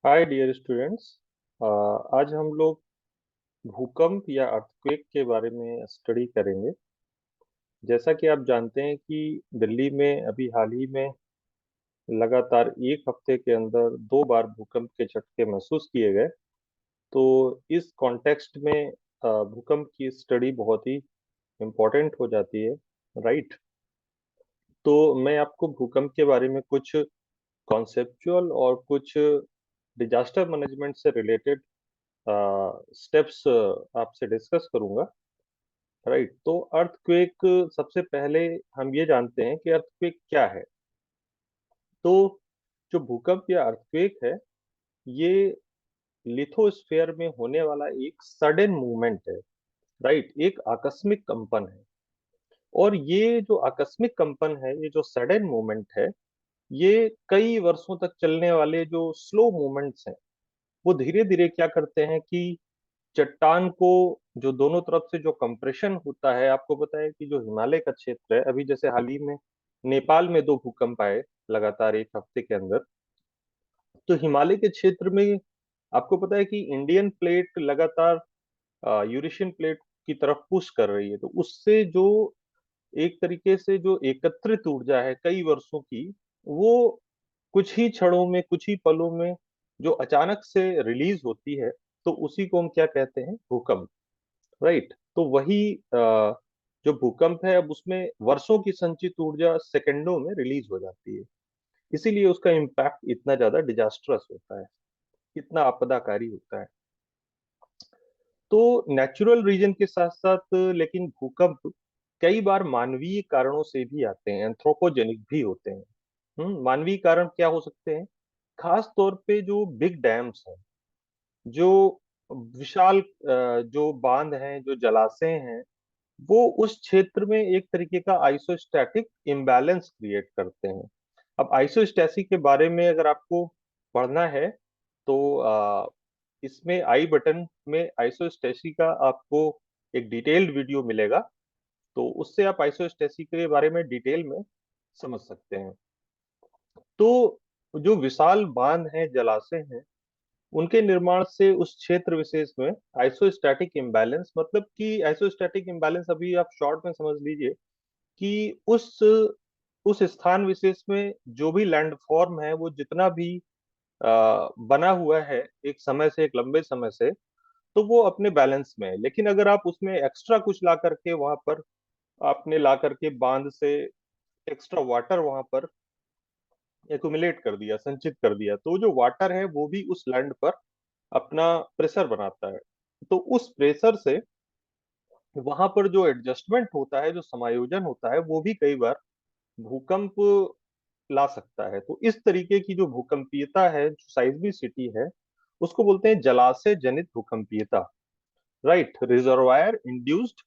Hi dear students. आज हम लोग भूकंप या अर्थक्वेक के बारे में स्टडी करेंगे। जैसा कि आप जानते हैं कि दिल्ली में अभी हाल ही में लगातार एक हफ्ते के अंदर 2 बार भूकंप के झटके महसूस किए गए। तो इस कॉन्टेक्स्ट में भूकंप की स्टडी बहुत ही इम्पोर्टेंट हो जाती है, राइट। तो मैं आपको भूकंप के बारे में कुछ कॉन्सेप्चुअल और कुछ डिजास्टर मैनेजमेंट से रिलेटेड स्टेप्स आपसे डिस्कस करूंगा, राइट। तो अर्थक्वेक, सबसे पहले हम ये जानते हैं कि अर्थक्वेक क्या है। तो जो भूकंप या अर्थक्वेक है, ये लिथोस्फीयर में होने वाला एक सडन मूवमेंट है, राइट। एक आकस्मिक कंपन है। और ये जो आकस्मिक कंपन है, ये जो सडन मूवमेंट है, ये कई वर्षों तक चलने वाले जो स्लो मूवमेंट्स हैं, वो धीरे धीरे क्या करते हैं कि चट्टान को, जो दोनों तरफ से जो कंप्रेशन होता है, आपको पता है कि जो हिमालय का क्षेत्र है, अभी जैसे हाल ही में नेपाल में 2 भूकंप आए लगातार एक हफ्ते के अंदर। तो हिमालय के क्षेत्र में आपको पता है कि इंडियन प्लेट लगातार यूरेशियन प्लेट की तरफ पुश कर रही है। तो उससे जो एक तरीके से जो एकत्रित ऊर्जा है कई वर्षों की, वो कुछ ही क्षणों में, कुछ ही पलों में जो अचानक से रिलीज होती है, तो उसी को हम क्या कहते हैं? भूकंप, राइट। तो वही जो भूकंप है, अब उसमें वर्षों की संचित ऊर्जा सेकंडों में रिलीज हो जाती है। इसीलिए उसका इम्पैक्ट इतना ज्यादा डिजास्ट्रस होता है, इतना आपदाकारी होता है। तो नेचुरल रीजन के साथ साथ लेकिन भूकंप कई बार मानवीय कारणों से भी आते हैं, एंथ्रोपोजेनिक भी होते हैं। मानवीय कारण क्या हो सकते हैं? खास तौर पे जो बिग डैम्स हैं, जो विशाल जो बांध हैं, जो जलाशय हैं, वो उस क्षेत्र में एक तरीके का आइसोस्टैटिक इम्बैलेंस क्रिएट करते हैं। अब आइसोस्टैसी के बारे में अगर आपको पढ़ना है, तो इसमें आई बटन में आइसोस्टैसी का आपको एक डिटेल्ड वीडियो मिलेगा। तो उससे आप आइसोस्टैसी के बारे में डिटेल में समझ सकते हैं। तो जो विशाल बांध हैं, जलाशय हैं, उनके निर्माण से उस क्षेत्र विशेष में आइसोस्टैटिक इम्बैलेंस, मतलब कि आइसोस्टैटिक इम्बैलेंस अभी आप शॉर्ट में समझ लीजिए कि उस स्थान विशेष में जो भी लैंडफॉर्म है, वो जितना भी बना हुआ है एक समय से, एक लंबे समय से, तो वो अपने बैलेंस में है। लेकिन अगर आप उसमें एक्स्ट्रा कुछ ला करके वहां पर, आपने ला करके बांध से एक्स्ट्रा वाटर वहां पर एक्युमुलेट कर दिया, संचित कर दिया, तो जो वाटर है वो भी उस लैंड पर अपना प्रेशर बनाता है। तो उस प्रेशर से वहां पर जो एडजस्टमेंट होता है, जो समायोजन होता है, वो भी कई बार भूकंप ला सकता है। तो इस तरीके की जो भूकंपीयता है, जो साइज्मिसिटी है, उसको बोलते हैं जलाशय जनित भूकंपीयता, राइट, रिजर्वायर इंड्यूस्ड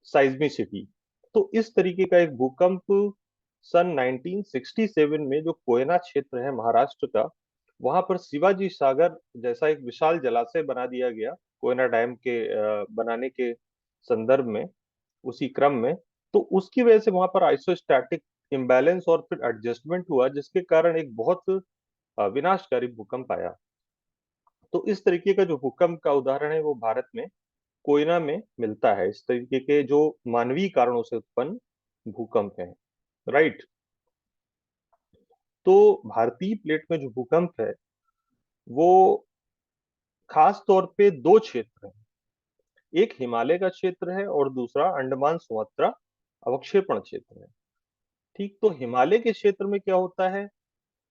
साइज्मिसिटी। तो इस तरीके का एक भूकंप सन 1967 में जो कोयना क्षेत्र है महाराष्ट्र का, वहां पर शिवाजी सागर जैसा एक विशाल जलाशय बना दिया गया कोयना डैम के बनाने के संदर्भ में, उसी क्रम में। तो उसकी वजह से वहां पर आइसोस्टैटिक इम्बैलेंस और फिर एडजस्टमेंट हुआ, जिसके कारण एक बहुत विनाशकारी भूकंप आया। तो इस तरीके का जो भूकंप का उदाहरण है, वो भारत में कोयना में मिलता है। इस तरीके के जो मानवीय कारणों से उत्पन्न भूकंप हैं, राइट। तो भारतीय प्लेट में जो भूकंप है, वो खास तौर पे दो क्षेत्र हैं। एक हिमालय का क्षेत्र है और दूसरा अंडमान सुमात्रा अवक्षेपण क्षेत्र है। ठीक, तो हिमालय के क्षेत्र में क्या होता है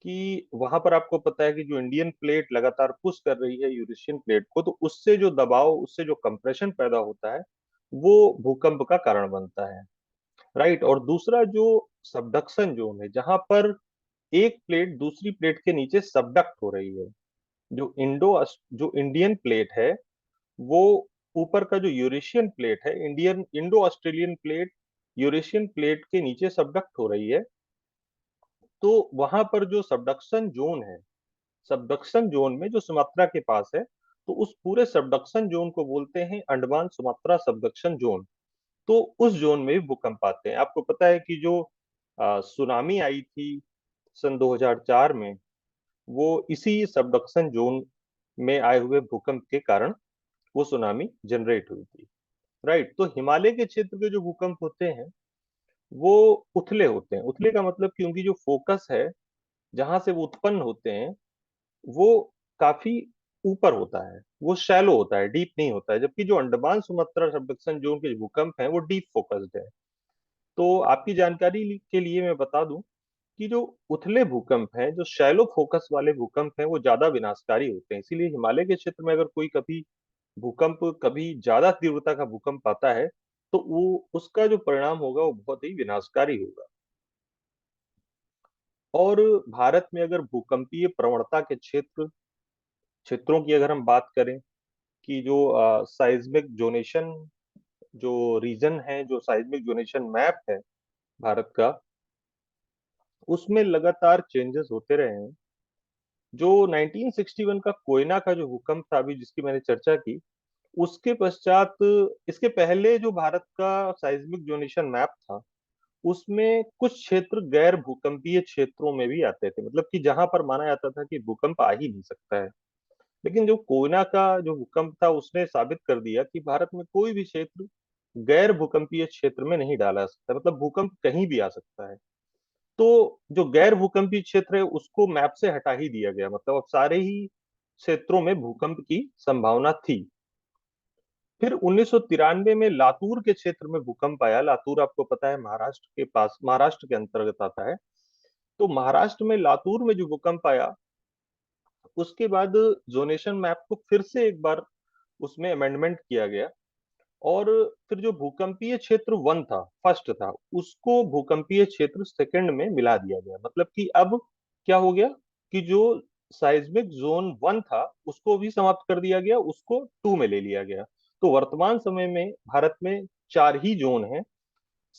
कि वहां पर आपको पता है कि जो इंडियन प्लेट लगातार पुश कर रही है यूरेशियन प्लेट को, तो उससे जो दबाव, उससे जो कंप्रेशन पैदा होता है, वो भूकंप का कारण बनता है, राइट। और दूसरा जो सबडक्शन जोन है, जहां पर एक प्लेट दूसरी प्लेट के नीचे सबडक्ट हो रही है। जो इंडियन प्लेट है, वो ऊपर का जो यूरेशियन प्लेट है, Indian Indo Australian plate Eurasian plate के नीचे सबडक्ट हो रही है। तो वहां पर जो सबडक्शन जोन है, सबडक्शन जोन में जो सुमात्रा के पास है, तो उस पूरे सबडक्शन जोन को बोलते हैं अंडमान सुमात्रा सबडक्शन जोन। तो उस जोन में भी भूकंप आते हैं। आपको पता है कि जो सुनामी आई थी सन 2004 में, वो इसी सबडक्शन जोन में आए हुए भूकंप के कारण वो सुनामी जनरेट हुई थी। राइट, तो हिमालय के क्षेत्र के जो भूकंप होते हैं वो उथले होते हैं। उथले का मतलब कि उनकी जो फोकस है, जहां से वो उत्पन्न होते हैं, वो काफी ऊपर होता है, वो शैलो होता है, डीप नहीं होता है। जबकि जो अंडमान सुमात्रा सबडक्शन जोन के भूकंप हैं वो डीप फोकस्ड है। तो आपकी जानकारी के लिए मैं बता दूं कि जो उथले भूकंप हैं, जो शैलो फोकस वाले भूकंप हैं, वो ज्यादा विनाशकारी होते हैं। इसीलिए हिमालय के क्षेत्र में अगर कोई कभी भूकंप, कभी ज्यादा तीव्रता का भूकंप आता है, तो वो उसका जो परिणाम होगा वो बहुत ही विनाशकारी होगा। और भारत में अगर भूकंपीय प्रवणता के क्षेत्रों की अगर हम बात करें, कि जो साइज्मिक जोनेशन, जो रीजन है, जो साइज्मिक जोनेशन मैप है भारत का, उसमें लगातार चेंजेस होते रहे हैं। जो 1961 का कोयना का जो भूकंप था, अभी जिसकी मैंने चर्चा की, उसके पश्चात, इसके पहले जो भारत का साइज्मिक जोनेशन मैप था, उसमें कुछ क्षेत्र गैर भूकंपीय क्षेत्रों में भी आते थे, मतलब कि जहां पर माना जाता था कि भूकंप आ ही नहीं सकता है। लेकिन जो कोयना का जो भूकंप था, उसने साबित कर दिया कि भारत में कोई भी क्षेत्र गैर भूकंपीय क्षेत्र में नहीं डाला जा सकता, मतलब भूकंप कहीं भी आ सकता है। तो जो गैर भूकंपीय क्षेत्र है उसको मैप से हटा ही दिया गया, मतलब अब सारे ही क्षेत्रों में भूकंप की संभावना थी। फिर 1993 में लातूर के क्षेत्र में भूकंप आया। लातूर आपको पता है महाराष्ट्र के पास, महाराष्ट्र के अंतर्गत आता है। तो महाराष्ट्र में लातूर में जो भूकंप आया, उसके बाद जोनेशन मैप को फिर से एक बार उसमें अमेंडमेंट किया गया। और फिर जो भूकंपीय क्षेत्र वन था, फर्स्ट था, उसको भूकंपीय क्षेत्र सेकंड में मिला दिया गया। मतलब कि अब क्या हो गया कि जो साइज्मिक जोन वन था उसको भी समाप्त कर दिया गया, उसको टू में ले लिया गया। तो वर्तमान समय में भारत में चार ही जोन हैं,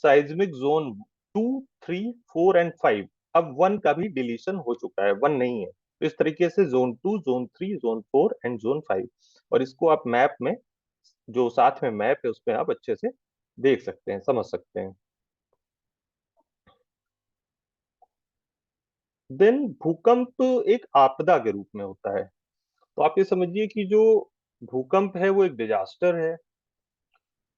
seismic zone two, three, four and five. अब वन का भी डिलीशन हो चुका है, वन नहीं है। तो इस तरीके से zone two, zone three, zone four and zone five. और इसको आप मैप में, जो साथ में मैप है उसमें आप अच्छे से देख सकते हैं, समझ सकते हैं। देन भूकंप एक आपदा के रूप में होता है। तो आप ये समझिए कि जो भूकंप है वो एक डिजास्टर है।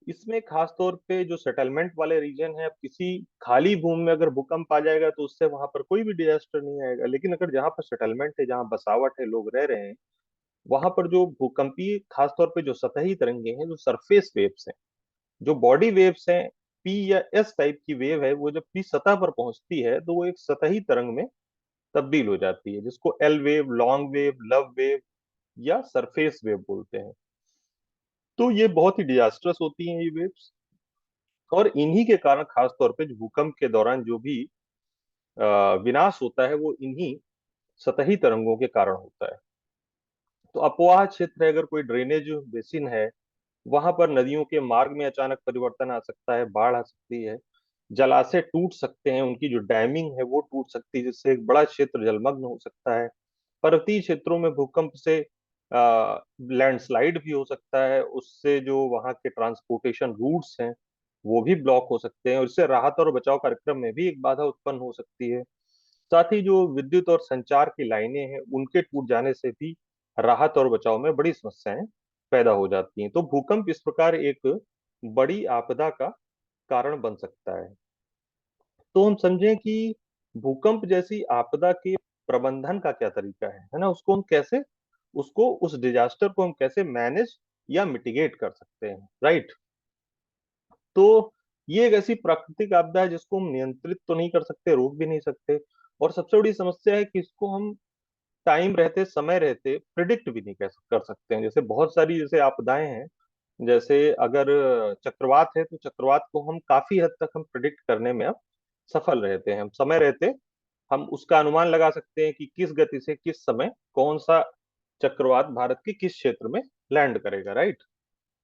इसमें खास तौर पे जो सेटलमेंट वाले रीजन है, अब किसी खाली भूमि में अगर भूकंप आ जाएगा तो उससे वहां पर कोई भी डिजास्टर नहीं आएगा। लेकिन अगर जहां पर सेटलमेंट है, जहां बसावट है, लोग रह रहे हैं, वहां पर जो भूकंपीय खास तौर पे जो सतही तरंगे हैं, जो सरफेस वेव्स हैं, जो बॉडी वेव्स हैं, पी या एस टाइप की वेव है, वो जब पी सतह पर पहुंचती है तो वो एक सतही तरंग में तब्दील हो जाती है, जिसको L wave, long wave, love wave या सरफेस वेव बोलते हैं। तो ये बहुत ही डिजास्टर्स होती हैं ये वेव्स। और इन्हीं के कारण खास तौर पे जो भूकंप के दौरान जो भी विनाश होता है, वो इन्हीं सतही तरंगों के कारण होता है। तो अपवाह क्षेत्र है, अगर कोई ड्रेनेज बेसिन है, वहां पर नदियों के मार्ग में अचानक परिवर्तन आ सकता है, बाढ़ आ सकती है, जलाशय टूट सकते हैं, उनकी जो डैमिंग है वो टूट सकती है, जिससे एक बड़ा क्षेत्र जलमग्न हो सकता है। पर्वतीय क्षेत्रों में भूकंप से लैंडस्लाइड भी हो सकता है, उससे जो वहाँ के ट्रांसपोर्टेशन रूट्स हैं वो भी ब्लॉक हो सकते हैं, और इससे राहत और बचाव कार्यक्रम में भी एक बाधा उत्पन्न हो सकती है। साथ ही जो विद्युत और संचार की लाइनें हैं, उनके टूट जाने से भी राहत और बचाव में बड़ी समस्याएं पैदा हो जाती हैं। तो भूकंप इस प्रकार एक बड़ी आपदा का कारण बन सकता है। तो हम समझें कि भूकंप जैसी आपदा के प्रबंधन का क्या तरीका है ना, उसको हम कैसे, उसको, उस डिजास्टर को हम कैसे मैनेज या मिटिगेट कर सकते हैं, राइट। तो ये एक ऐसी प्राकृतिक आपदा है जिसको हम नियंत्रित तो नहीं कर सकते, रोक भी नहीं सकते। और सबसे बड़ी समस्या है कि इसको हम टाइम रहते, समय रहते प्रिडिक्ट भी नहीं कर सकते हैं। जैसे बहुत सारी जैसे आपदाएं हैं, जैसे अगर चक्रवात है, तो चक्रवात को हम काफी हद तक हम प्रिडिक्ट करने में अब सफल रहते हैं। हम समय रहते हम उसका अनुमान लगा सकते हैं कि किस गति से किस समय कौन सा चक्रवात भारत के किस क्षेत्र में लैंड करेगा, राइट।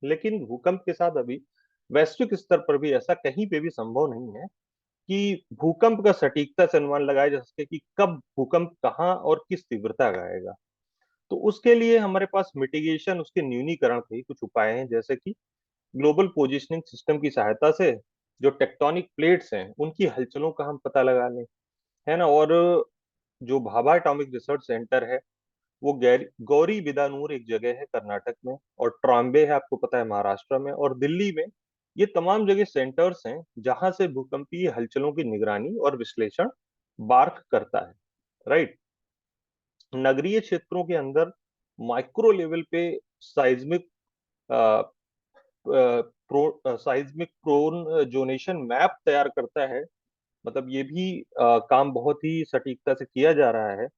लेकिन भूकंप के साथ अभी वैश्विक स्तर पर भी ऐसा कहीं पे भी संभव नहीं है कि भूकंप का सटीकता से अनुमान लगाया जा सके कि कब भूकंप कहाँ और किस तीव्रता का आएगा। तो उसके लिए हमारे पास मिटिगेशन, उसके न्यूनीकरण के ही कुछ उपाय हैं, जैसे कि ग्लोबल पोजिशनिंग सिस्टम की सहायता से जो टेक्टोनिक प्लेट्स हैं उनकी हलचलों का हम पता लगा लें, है ना। और जो भाभा एटॉमिक रिसर्च सेंटर है वो गौरी बिदानूर एक जगह है कर्नाटक में, और ट्राम्बे है आपको पता है महाराष्ट्र में, और दिल्ली में। ये तमाम जगह सेंटर्स हैं जहां से भूकंपीय हलचलों की निगरानी और विश्लेषण बार्क करता है। राइट। नगरीय क्षेत्रों के अंदर माइक्रो लेवल पे seismic seismic prone zonation map तैयार करता है। मतलब ये भी काम बहुत ही सटीकता से किया जा रहा है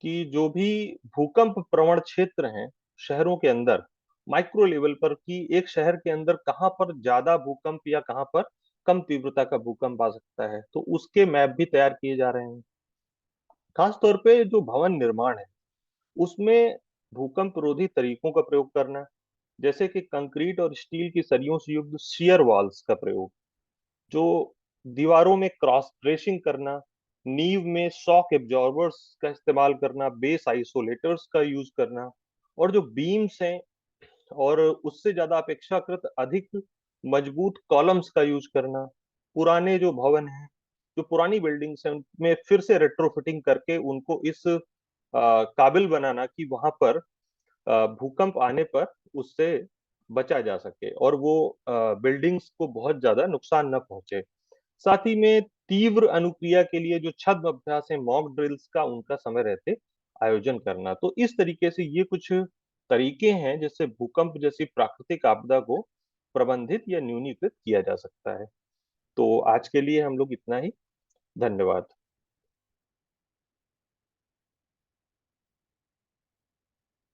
कि जो भी भूकंप प्रवण क्षेत्र हैं शहरों के अंदर, माइक्रो लेवल पर, कि एक शहर के अंदर कहाँ पर ज्यादा भूकंप या कहाँ पर कम तीव्रता का भूकंप आ सकता है, तो उसके मैप भी तैयार किए जा रहे हैं। खास तौर पे जो भवन निर्माण है उसमें भूकंप रोधी तरीकों का प्रयोग करना, जैसे कि कंक्रीट और स्टील की सरियों से युक्त शियर वॉल्स का प्रयोग, जो दीवारों में क्रॉस ब्रेसिंग करना, नींव में शॉक एब्जॉर्बर्स का इस्तेमाल करना, बेस आइसोलेटर्स का यूज करना, और जो बीम्स हैं और उससे ज्यादा अपेक्षाकृत अधिक मजबूत कॉलम्स का यूज करना। पुराने जो भवन हैं, जो पुरानी बिल्डिंग्स हैं, उनमें फिर से रेट्रोफिटिंग करके उनको इस काबिल बनाना कि वहां पर भूकंप आने पर उससे बचा जा सके और वो बिल्डिंग्स को बहुत ज्यादा नुकसान न पहुंचे। साथ ही में तीव्र अनुक्रिया के लिए जो छद्म अभ्यास है, मॉक ड्रिल्स का, उनका समय रहते आयोजन करना। तो इस तरीके से ये कुछ तरीके हैं जिससे भूकंप जैसी प्राकृतिक आपदा को प्रबंधित या न्यूनीकृत किया जा सकता है। तो आज के लिए हम लोग इतना ही। धन्यवाद।